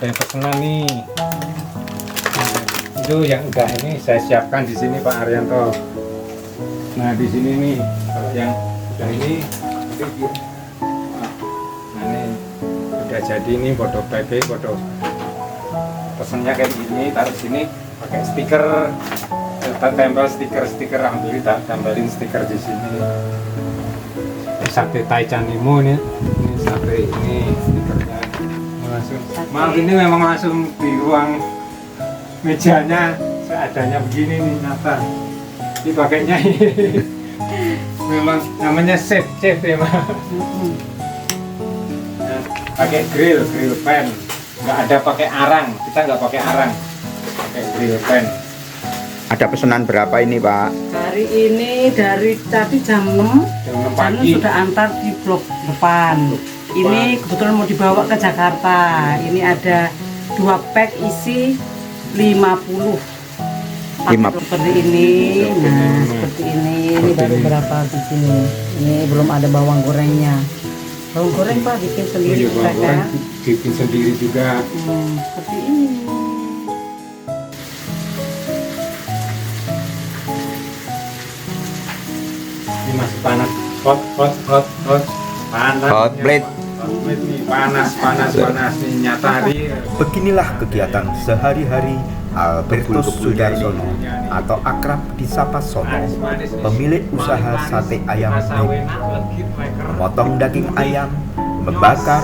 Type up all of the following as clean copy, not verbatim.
Yang pesanan nih. Itu yang udah ini saya siapkan di sini Pak Arianto. Nah di sini nih kalau yang udah ini, nah ini udah jadi nih foto packing, foto pesannya kayak gini, taruh sini pakai stiker, tempel stiker ambil, tempelin stiker di sini. Sate Taichan Nemo ini sate ini stikernya langsung. Maaf ini memang langsung di ruang mejanya seadanya begini nih nyata. Ini pakainya ini memang namanya chef ya Mas. Nah, pakai grill pan, nggak ada pakai arang, kita nggak pakai arang, pakai grill pan. Ada pesanan berapa ini Pak? Hari ini dari tadi jam 6 pagi sudah antar di blok depan. Ini kebetulan mau dibawa ke Jakarta. Ini ada 2 pack isi 50. Seperti ini. Nah, seperti ini. Ini baru berapa di sini? Ini belum ada bawang gorengnya. Bawang goreng Pak bikin sendiri bawang kan? goreng bikin sendiri juga. Seperti ini. Ini masih panas, hot panas. Hot plate. Hot plate nih, panas nih nyata hari. Beginilah kegiatan sehari-hari Albertus Sudarsono atau akrab disapa Sono, pemilik usaha sate ayam Nek. Memotong daging ayam, membakar,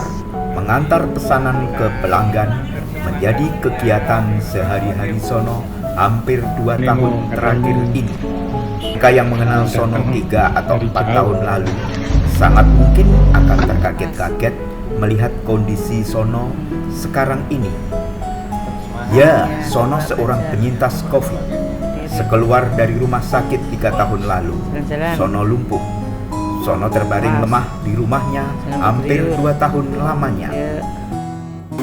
mengantar pesanan ke pelanggan menjadi kegiatan sehari-hari Sono hampir 2 tahun terakhir ini. Jika yang mengenal Sono 3 atau 4 tahun lalu, sangat mungkin akan terkaget-kaget melihat kondisi Sono sekarang ini. Ya, Sono seorang penyintas COVID. Sekeluar dari rumah sakit 3 tahun lalu, Sono lumpuh. Sono terbaring lemah di rumahnya hampir 2 tahun lamanya.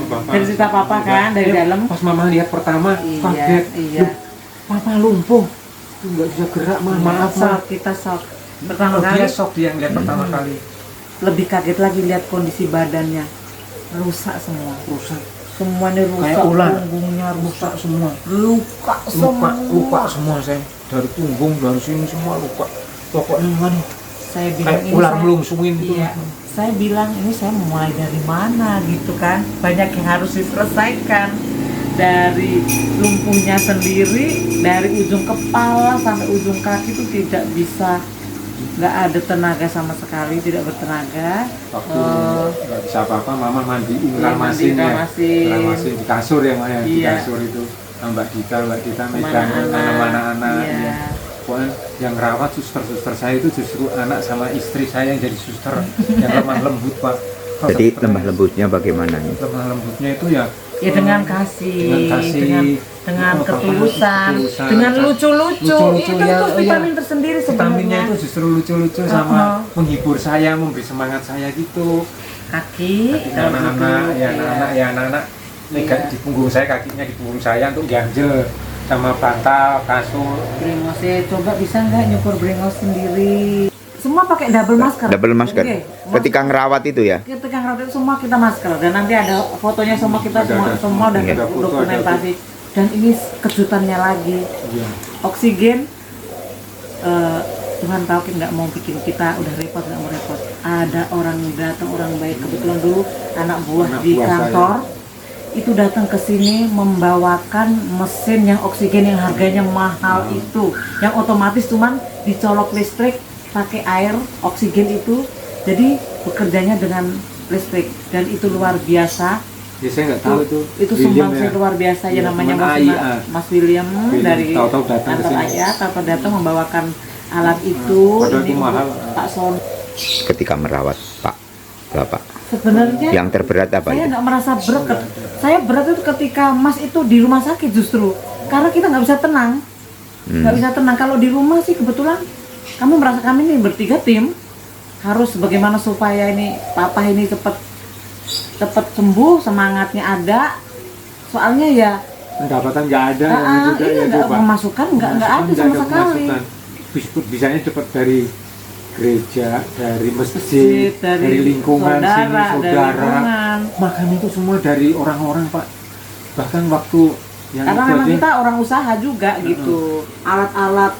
Dari cerita Papa kan, dari dalam. Pas Mama lihat pertama, kaget. Iya. Papa lumpuh, nggak bisa gerak. Maaf Kita shock. Pertama kali. Dia shock dia ngeliat pertama kali. Lebih kaget lagi lihat kondisi badannya rusak semua. Rusak. Semuanya rusak. Kayak ular. Punggungnya rusak semua. Luka semua. Luka semua saya. Dari punggung, dari sini semua luka. Pokoknya kan Saya bilang kayak ini ular saya- melungsungin itu. Iya. Saya bilang ini saya mulai dari mana gitu kan. Banyak yang harus diselesaikan. Dari lumpuhnya sendiri, dari ujung kepala sampai ujung kaki itu tidak bisa, nggak ada tenaga sama sekali, tidak bertenaga. Waktu nggak bisa apa-apa, Mama mandiin mandiin Ramasin. Ramasin di kasur ya Maya, di Iya. kasur itu. Mbak Dita megang Anak-anak. anak-anak. Iya. Iya. Pokoknya yang rawat suster-suster saya itu justru anak sama istri saya yang jadi suster yang lemah lembut Pak. Jadi lemah lembutnya bagaimana nih? Lemah lembutnya itu ya Dengan kasih, dengan ketulusan, ketulusan, dengan lucu-lucu. Itu ya, vitamin tersendiri vitaminnya sebenarnya. itu justru lucu-lucu sama menghibur saya, memberi semangat saya gitu. Kaki, kalau Anak-anak gitu, ya anak-anak megang di punggung saya, kakinya di punggung saya untuk ganjel sama bantal, kasur. Brengosnya coba bisa nggak nyukur brengos sendiri? Semua pakai double masker. Double masker. Oke, Ketika ngerawat itu ya? ketika ngerawat itu semua kita masker dan nanti ada fotonya semua kita semua udah Iya. dokumentasi. Dan ini kejutannya lagi, Iya. oksigen. Tuhan tahu kita nggak mau bikin kita udah repot, nggak mau repot. Ada orang datang, orang baik, kebetulan dulu anak buah Anak di buah kantor itu datang ke sini membawakan mesin yang oksigen yang harganya mahal itu, yang otomatis cuman dicolok listrik pakai air oksigen itu, jadi bekerjanya dengan listrik dan itu luar biasa. Ya saya nggak tahu itu. Itu sumbangsi luar biasa ya, Iya, namanya teman Mas, AIA. Mas William dari tahu-tahu datang ke kantor sini. AIA, tahu datang membawakan alat itu. Padahal ini itu mahal. untuk Pak Son. Ketika merawat Pak Bapak, Sebenarnya yang terberat apa saya itu? nggak merasa berat. Saya berat itu ketika Mas itu di rumah sakit justru, karena kita nggak bisa tenang, nggak bisa tenang. Kalau di rumah sih kebetulan kamu merasa kami ini bertiga tim harus bagaimana supaya ini papa ini cepat sembuh, semangatnya ada. Soalnya ya Pendapatan nggak ada. ini ya, nggak Pak. pemasukan nggak ada sama sekali. Bisanya cepat dari gereja, dari masjid, dari lingkungan saudara, sini, dari saudara. lingkungan. Makan itu semua dari orang-orang Pak. bahkan waktu yang Karena itu memang aja, kita orang usaha juga gitu. Alat-alat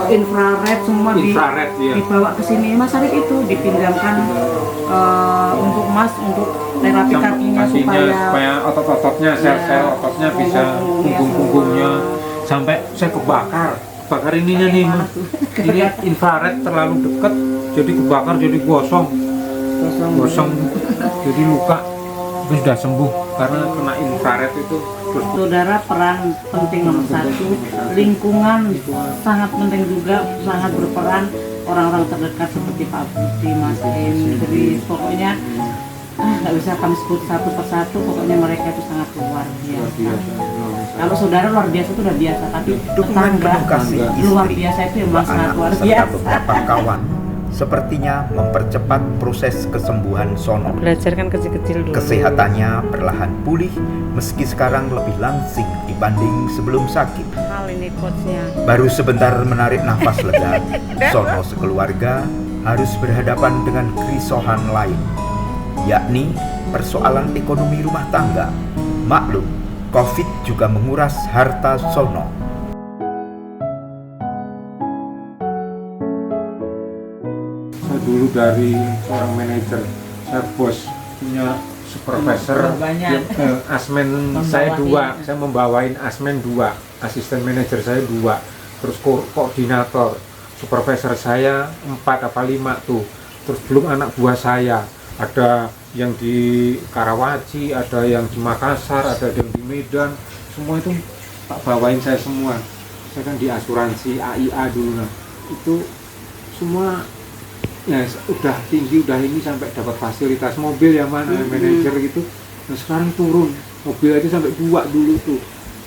infrared semua infrared ya. dibawa ke sini. Mas Arif itu dipinjamkan untuk Mas untuk terapi kakinya supaya otot-ototnya, sel-sel ototnya bisa, punggung-punggungnya, sampai saya kebakar ininya nih Mas. Ini infrared terlalu dekat, jadi kebakar, jadi gosong, jadi luka. Itu sudah sembuh karena kena infrared itu. Terus Saudara, peran penting nomor satu, lingkungan sangat penting juga, sangat berperan. Orang-orang terdekat seperti Pak Budi, Mas Indri, pokoknya nggak bisa kami sebut satu persatu, pokoknya mereka itu sangat luar biasa. Kalau saudara luar biasa itu udah biasa, tapi Dukungan tetangga penuh kasih luar istri, biasa itu dua memang sangat anak, luar serta biasa. beberapa kawan sepertinya mempercepat proses kesembuhan Sono. Belajar kan kecil-kecil dulu. Kesehatannya perlahan pulih meski sekarang lebih langsing dibanding sebelum sakit. Hal ini coachnya. Baru sebentar menarik nafas lega, Sono sekeluarga harus berhadapan dengan kerisauan lain, yakni persoalan ekonomi rumah tangga. Maklum, Covid juga menguras harta Sono. saya dulu dari seorang manajer, saya bos, punya supervisor, Banyak. asmen saya 2, saya membawain asmen 2, asisten manajer saya 2, terus koordinator, supervisor saya 4 apa 5 tuh, terus belum anak buah saya, ada yang di Karawaci, ada yang di Makassar, ada yang di Medan, semua itu tak bawain saya semua. Saya kan di asuransi AIA dulu, nah itu semua ya udah tinggi, udah ini sampai dapat fasilitas mobil yang mana manajer gitu. Nah sekarang turun, mobil aja sampai 2 dulu tuh,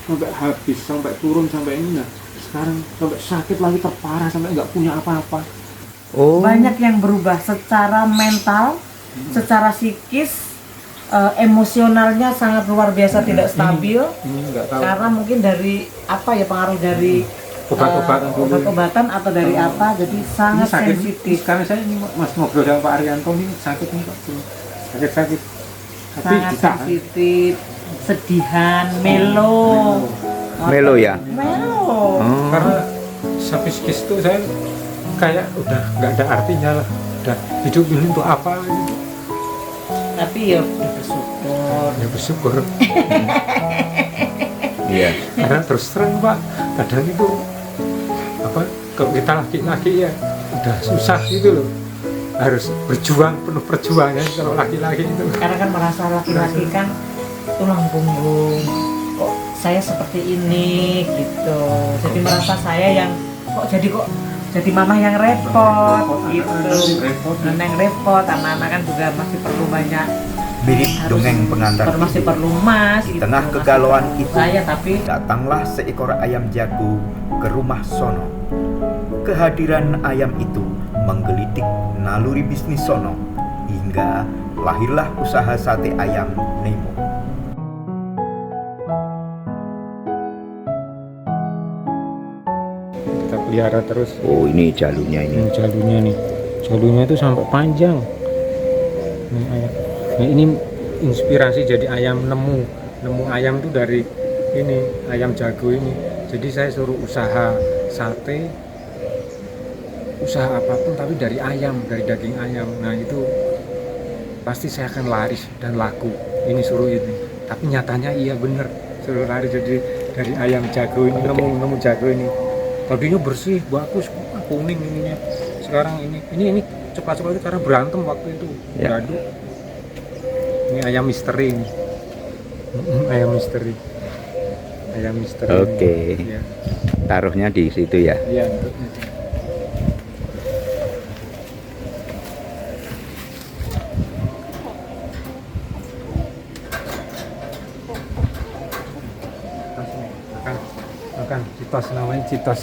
sampai habis, sampai turun, sampai ini. Nah sekarang sampai sakit lagi, terparah, sampai nggak punya apa-apa. Banyak yang berubah secara mental, secara psikis, emosionalnya sangat luar biasa tidak stabil. Ini nggak tahu Karena mungkin dari apa ya, pengaruh dari obat-obatan dulu. obat-obatan atau dari apa, jadi Ini sangat sakit. sensitif. Sekarang saya ini mas ngobrol sama Pak Arianto, ini sakit nih Pak, sakit, tapi Sangat ditahan. sensitif, sedihan, melo. Melo ya? Melo. Karena psikis itu saya kayak udah nggak ada artinya lah, udah hidup ini untuk apa gitu. Tapi ya udah bersyukur. Ya bersyukur. Iya. Karena terus terang Pak, kadang itu apa, kalau kita laki-laki ya udah susah gitu loh, harus berjuang, penuh perjuangan kalau laki-laki itu. Karena kan merasa laki-laki kan tulang punggung, kok saya seperti ini gitu. Jadi merasa saya yang kok jadi mama yang repot gitu. Mama yang repot, anak-anak kan juga masih perlu banyak, Mirip dongeng pengantar masih itu. perlu mas Di gitu. tengah Masih kegalauan perlu itu, saya, tapi datanglah seekor ayam jago ke rumah Sono. Kehadiran ayam itu menggelitik naluri bisnis Sono hingga lahirlah usaha sate ayam Nemo. Kita pelihara terus. Oh, ini jalurnya Ini jalurnya itu sampai panjang. Ini ayam. Nah, ini inspirasi jadi ayam nemu ayam itu dari ini ayam jago ini. Jadi saya suruh usaha sate, usaha apapun tapi dari ayam, dari daging ayam. Nah itu pasti saya akan laris dan laku. Ini suruh ini. Tapi nyatanya iya bener, suruh laris jadi dari ayam jago ini, nemu jago ini. Tadinya bersih, bagus, kuning ininya. Sekarang ini coklat-coklat itu karena berantem waktu itu, gaduh. Ini ayam misteri ini. Ayam misteri. Oke. Ya. Taruhnya di situ ya. Iya. Makan citos, namanya citos.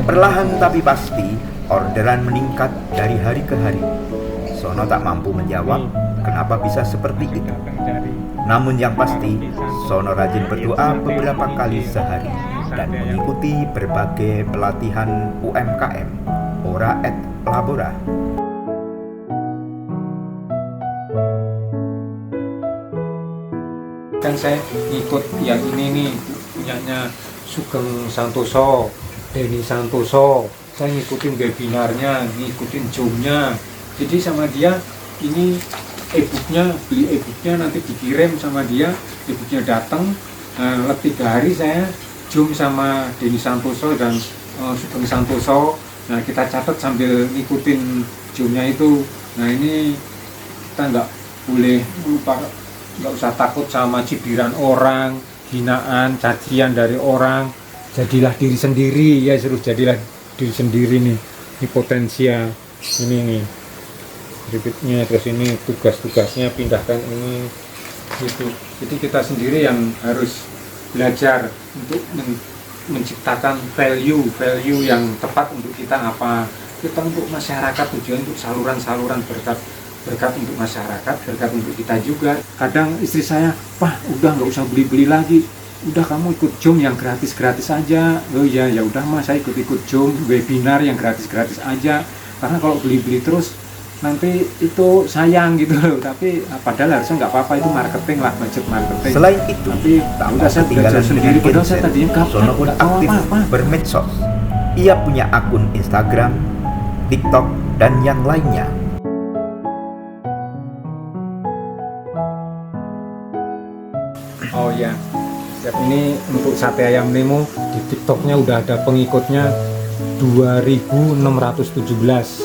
Perlahan tapi pasti, orderan meningkat dari hari ke hari. Sono tak mampu menjawab kenapa bisa seperti itu. Namun yang pasti, Sono rajin berdoa beberapa kali sehari dan mengikuti berbagai pelatihan UMKM, Ora et Labora. kadang saya ngikut yang ini nih punyanya Sugeng Santoso, Denny Santoso, saya ngikutin webinarnya, ngikutin Zoom-nya. Jadi sama dia ini e-booknya, beli e-booknya nanti dikirim sama dia, e-booknya datang. Nah, 3 hari saya Zoom sama Denny Santoso dan Sugeng Santoso. Nah, kita catat sambil ngikutin Zoom-nya itu. Nah, ini kita nggak boleh lupa, nggak usah takut sama cibiran orang, hinaan, cacian dari orang. Jadilah diri sendiri ya, suruh jadilah diri sendiri nih. Ini potensia ini nih berikutnya, terus ini tugas-tugasnya pindahkan ini gitu. Jadi kita sendiri yang harus belajar untuk menciptakan value yang tepat untuk kita apa. Kita untuk masyarakat, tujuan untuk saluran-saluran berkat untuk masyarakat, berkat untuk kita juga. Kadang istri saya, "Pak, udah nggak usah beli-beli lagi, udah kamu ikut Zoom yang gratis-gratis aja." Oh iya, ya udah Mas, saya ikut Zoom webinar yang gratis-gratis aja, karena kalau beli-beli terus nanti itu sayang gitu loh. Tapi padahal harusnya nggak apa-apa, itu marketing lah, budget marketing. Selain itu, tapi tak udah mau saya belajar ketinggalan sendiri, dengan padahal saya Genset. tadinya Sono pun nggak tahu aktif apa-apa. bermedsos. Ia punya akun Instagram, TikTok, dan yang lainnya. Oh ya, ini untuk sate ayam Nemo di TikToknya udah ada pengikutnya 2617.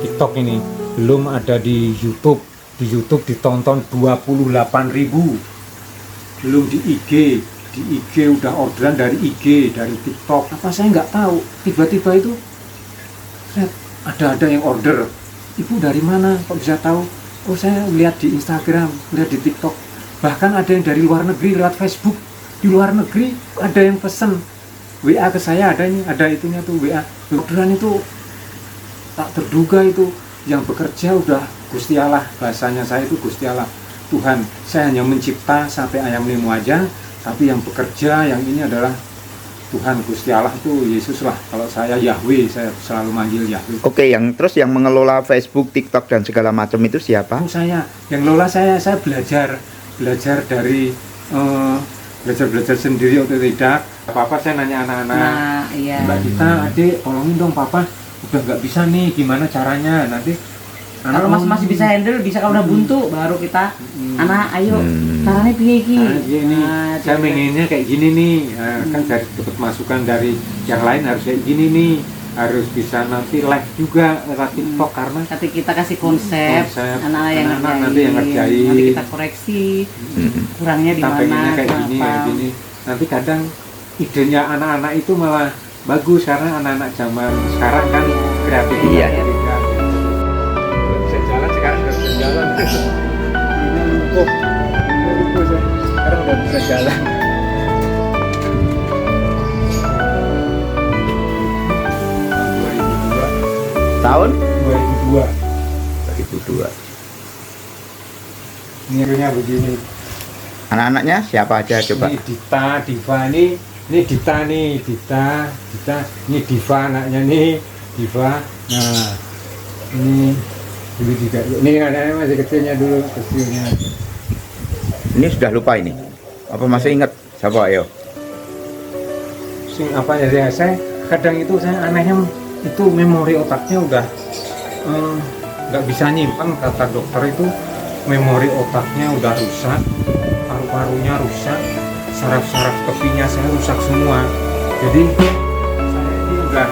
TikTok ini belum ada di YouTube. Di YouTube ditonton 28.000. Belum di IG. Di IG udah orderan dari IG, dari TikTok. Apa saya nggak tahu. Tiba-tiba itu ada yang order. Ibu dari mana? Kok bisa tahu? Oh, saya lihat di Instagram, lihat di TikTok. Bahkan ada yang dari luar negeri lewat Facebook. Di luar negeri ada yang pesen WA ke saya, ada itunya tuh WA. Orderan itu tak terduga itu, yang bekerja udah Gusti Allah, bahasanya saya itu Gusti Allah. Tuhan, saya hanya mencipta sate ayam Nemo aja, tapi yang bekerja yang ini adalah Tuhan, Gusti Allah itu Yesus lah. Kalau saya Yahweh, saya selalu manggil Yahweh. Oke, yang mengelola Facebook, TikTok dan segala macam itu siapa? Saya yang lola, saya belajar dari belajar sendiri atau tidak. Papa saya nanya anak-anak, Nah, iya. Mbak Dita, adik tolongin dong Papa, udah nggak bisa nih, gimana caranya. Nanti Kalau masih bisa handle, bisa kalau udah buntu, baru kita anak ayo caranya piye iki. Gini, saya pengennya kayak gini nih. Nah, kan dari dapat masukan dari yang lain harus kayak gini nih, harus bisa nanti live juga lewat TikTok karena Nanti kita kasih konsep, anak yang nanti yang ngerjain. nanti kita koreksi kurangnya di kita mana, pengennya kayak gini, kenapa. kayak gini. Nanti kadang idenya anak-anak itu malah bagus karena anak-anak zaman sekarang kan kreatif. Iya. Belum bisa jalan, sekarang udah bisa jalan. Ini lumpuh saya. Sekarang udah bisa jalan. Tahun 2002. 2002. Nirunya begini. Anak-anaknya siapa aja coba? Ini Dita, Diva, ini Dita nih, Dita, ini Diva anaknya nih, Diva. Nah, ini dulu juga. Ini anaknya masih kecilnya dulu, kecilnya. Ini sudah lupa ini. Apa masih ingat? Siapa ayo? Sing apa ya, saya kadang itu saya anehnya itu memori otaknya udah nggak bisa nyimpan, kata dokter itu memori otaknya udah rusak, paru-parunya rusak, saraf-saraf tepinya saya rusak semua. Jadi saya ini udah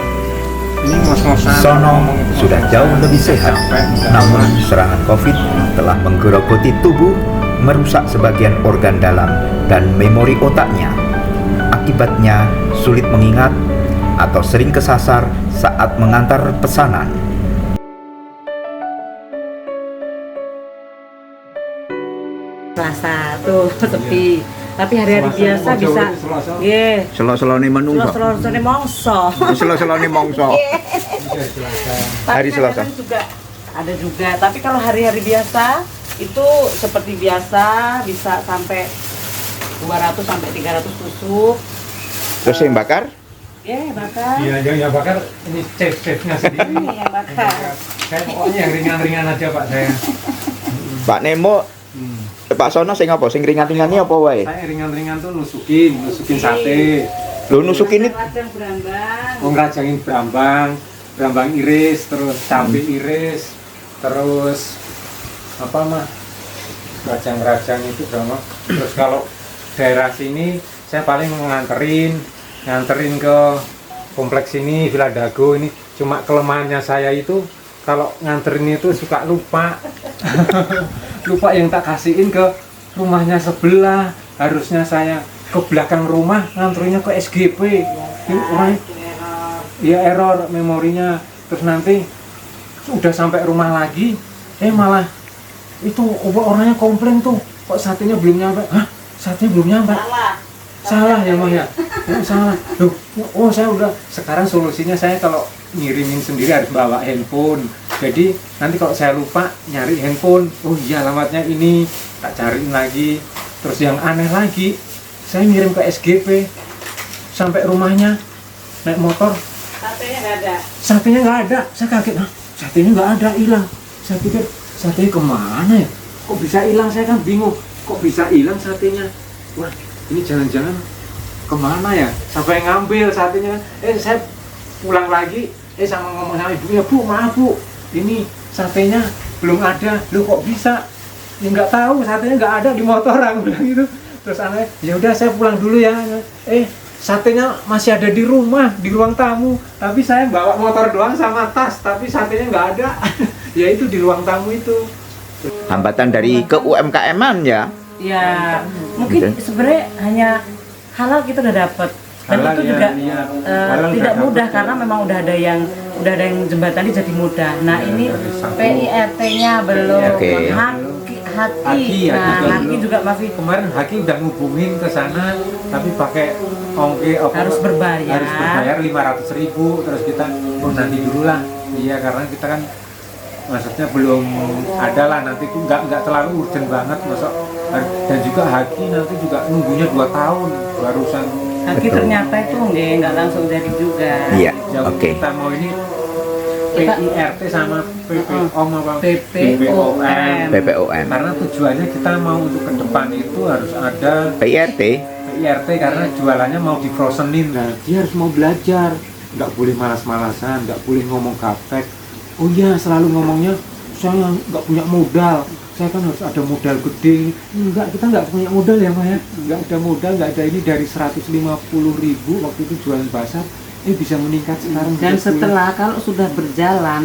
ini ngos-ngosan. Sono ngomong itu sudah ngos-ngosan, jauh lebih sehat, capek, udah namun lelah. serangan COVID telah menggerogoti tubuh, merusak sebagian organ dalam dan memori otaknya. Akibatnya sulit mengingat atau sering kesasar saat mengantar pesanan. Selasa tuh sepi. Tapi hari-hari Selasa biasa mau bisa. jauh itu Selasa. Nggih. Selo-selone menungso. Selasa-selasane mongso. Selo-selone mongso. Iya, Selasa. Tapi Hari Selasa. kadang-kadang juga ada juga. Tapi kalau hari-hari biasa itu seperti biasa bisa sampai 200 sampai 300 tusuk. Terus yang bakar? Bakar. Iya, yang bakar ini chef-chefnya sendiri. Ini yang bakar. Saya pokoknya yang ringan-ringan aja Pak saya. Pak Nemo, Hmm. Pak Sono sing apa? Sing ringan-ringannya apa wae? Saya ringan-ringan tuh nusukin sate. Lho nusuk ini Rajang berambang. Ngrajangin brambang iris, terus cabai iris, terus apa mah? Rajang-rajang itu drama. Terus kalau daerah sini saya paling nganterin ke kompleks ini Villa Dago ini. Cuma kelemahannya saya itu kalau nganterin itu suka lupa. Lupa yang tak kasihin ke rumahnya sebelah. Harusnya saya ke belakang rumah nganterinnya ke SGP. Ini orang ya error memorinya. Terus nanti udah sampai rumah lagi, malah itu orangnya komplain tuh, kok satenya belum nyampe. Hah? Satenya belum nyampe? Salah ya Mah ya? Salah. Loh, saya udah. Sekarang solusinya saya kalau ngirimin sendiri harus bawa handphone. Jadi nanti kalau saya lupa nyari handphone, oh iya alamatnya ini, tak cariin lagi. Terus yang aneh lagi, saya ngirim ke SGP sampai rumahnya naik motor, satenya nggak ada. Saya kaget, satenya nggak ada, hilang. Saya pikir satenya kemana ya? Kok bisa hilang? Saya kan bingung. Kok bisa hilang satenya? Wah, ini jangan-jangan kemana ya? Sampai ngambil satenya. Saya pulang lagi, sama ngomong sama ibunya, Bu, maaf Bu, ini satenya belum ada. Lu kok bisa? Ya nggak tahu, satenya nggak ada di motor, aku bilang gitu. Terus aneh, ya udah saya pulang dulu ya. Satenya masih ada di rumah, di ruang tamu. Tapi saya bawa motor doang sama tas, tapi satenya nggak ada. Ya itu di ruang tamu itu. hambatan dari ke UMKM-an ya. Ya, mungkin sebenarnya hanya halal kita udah dapat. Dan Halal, itu ya, juga iya. Halal tidak udah mudah dapet. karena memang udah ada yang jembatannya jadi mudah. Nah, Ya, ini dari satu. PIRT-nya belum. Oke. Haki. Nah, Haki juga masih Kemarin Haki udah ngubungin ke sana, tapi pakai ongkir harus berbayar. Harus berbayar 500.000. Terus kita nanti dulu lah. Iya, karena kita kan maksudnya belum ada lah, nanti itu nggak terlalu urgent banget masuk. Dan juga Haki nanti juga nunggunya 2 tahun barusan. Haki Betul. ternyata itu nggak langsung jadi juga. Iya, Yang oke. kita mau ini Kita- PIRT sama PPOM apa? PPOM. BPOM. Karena tujuannya kita mau untuk ke depan itu harus ada PIRT. PIRT karena jualannya mau di frozenin. Nah, dia harus mau belajar, nggak boleh malas-malasan, nggak boleh ngomong gaptek. Oh iya, selalu ngomongnya saya nggak punya modal, saya kan harus ada modal gede. Enggak, kita nggak punya modal ya Maya, nggak ada modal, nggak ada ini. Dari 150.000 waktu itu jualan pasar, bisa meningkat sekarang. Dan 30. setelah kalau sudah berjalan,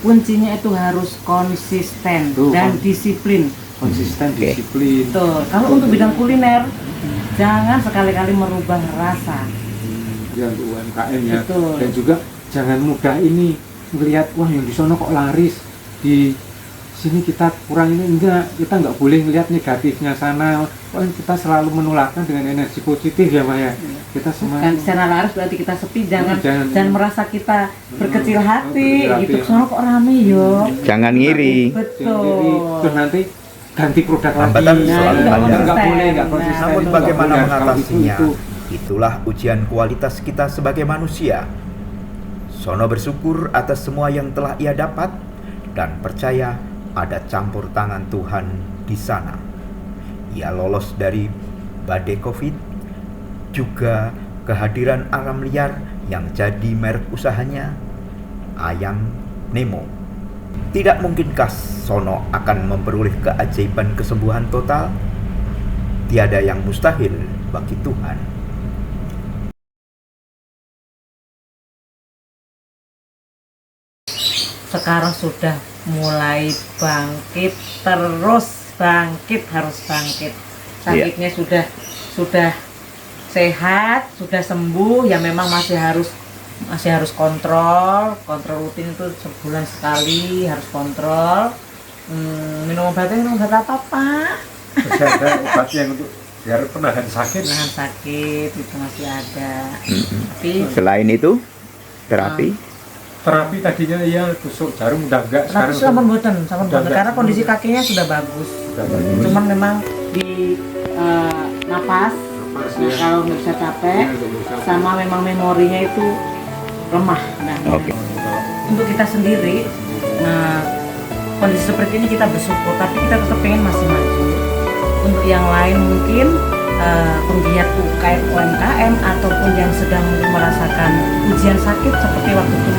kuncinya itu harus konsisten Tuh, dan kan. disiplin. Konsisten, Oke. disiplin. Tuh, kalau untuk bidang kuliner, jangan sekali-kali merubah rasa. Ya, untuk UMKM ya. Betul. Dan juga jangan mudah ini melihat wah yang di sana kok laris, di sini kita kurang ini. Enggak, kita nggak boleh melihat negatifnya sana. Wah, kita selalu menularkan dengan energi positif ya Maya. Kita Kan semangat. secara laris berarti kita sepi, jangan Jangan. merasa kita berkecil hati berkecil hati, gitu. ya. Soalnya kok rame yo. Jangan ngiri. Betul. Terus nanti ganti produk Hambatan lagi. selalu Nah, banyak. Nggak boleh, nggak konsisten. Nah, Namun itu bagaimana nggak boleh. Kalau mengatasinya? itu. Itulah ujian kualitas kita sebagai manusia. Sono bersyukur atas semua yang telah ia dapat dan percaya ada campur tangan Tuhan di sana. Ia lolos dari badai Covid, juga kehadiran alam liar yang jadi merek usahanya, Ayam Nemo. Tidak mungkinkah Sono akan memperoleh keajaiban kesembuhan total? Tiada yang mustahil bagi Tuhan. Sekarang sudah mulai bangkit, terus bangkit, harus bangkit. Sakitnya sudah sehat, sudah sembuh, ya memang masih harus kontrol rutin itu sebulan sekali harus kontrol. Minum obat apa Pak? Terus ada obatnya yang untuk biar penahan sakit. Nahan sakit itu masih ada. Tapi Selain itu, terapi. Terapi tadinya iya tusuk jarum udah enggak, tapi sekarang sampun boten Udah enggak. karena kondisi kakinya sudah bagus. udah bagus. Cuman memang di napas Napas, nah, ya. kalau nggak bisa capek Iya, nggak bisa. sama memang memorinya itu lemah. Nah, Oke. untuk kita sendiri, nah kondisi seperti ini kita bersyukur, tapi kita tetap pengen masih maju. Untuk yang lain mungkin penggiat UMKM ataupun yang sedang merasakan ujian sakit seperti waktu itu